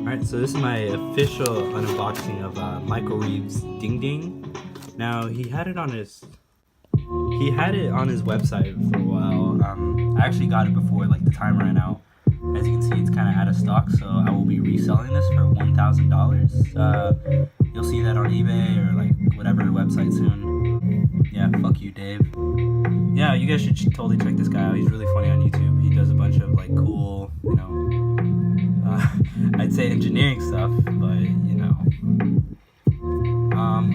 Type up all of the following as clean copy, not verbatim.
Alright, so this is my official unboxing of Michael Reeves Ding Ding. Now he had it on his website for a while. I actually got it before like the time ran out. As you can see, it's kind of out of stock, so I will be reselling this for $1,000. You'll see that on eBay or like whatever website soon. Yeah, fuck you, Dave. Yeah, you guys should totally check this guy out. He's really funny on YouTube. He does a bunch of like cool, I'd say engineering stuff, but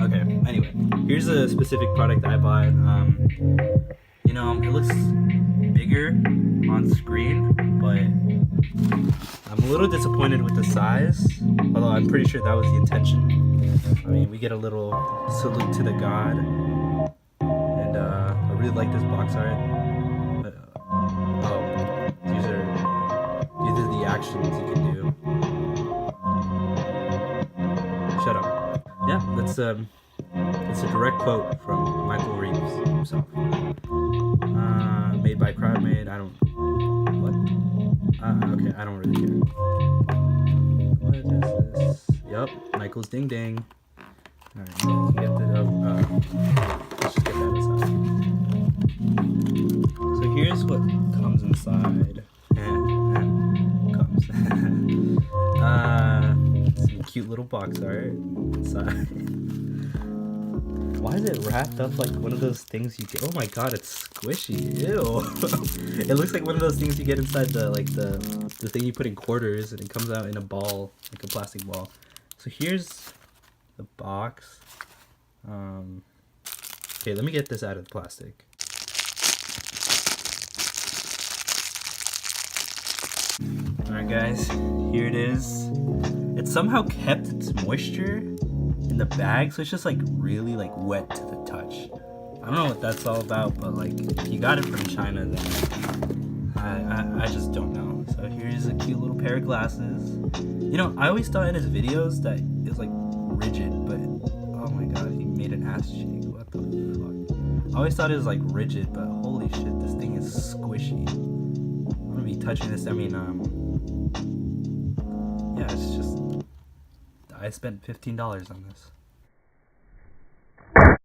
okay. Anyway, here's a specific product I bought. It looks bigger on screen, but I'm a little disappointed with the size. Although I'm pretty sure that was the intention. I mean, we get a little salute to the god, and I really like this box art. These are the actions you can do. Shut up. Yeah, that's a direct quote from Michael Reeves himself. Made by Crowdmade. Okay, I don't really care. What is this? Yup, Michael's Ding Ding. Alright, so let's just get that aside. So here's what comes inside. Some cute little box art inside. Why is it wrapped up like one of those things you get? Oh my god, it's squishy. Ew. It looks like one of those things you get inside the thing you put in quarters, and it comes out in a ball, like a plastic ball. So here's the box. Okay, let me get this out of the plastic. Alright guys, here it is. It somehow kept its moisture in the bag, so it's just like really like wet to the touch. I don't know what that's all about, but like if you got it from China, then I just don't know. So here's a cute little pair of glasses. I always thought in his videos that it was like rigid, but oh my god, he made an ass cheek. What the fuck? I always thought it was like rigid, but holy shit, this thing is squishy. I'm gonna be touching this. I mean, yeah, it's just, I spent $15 on this.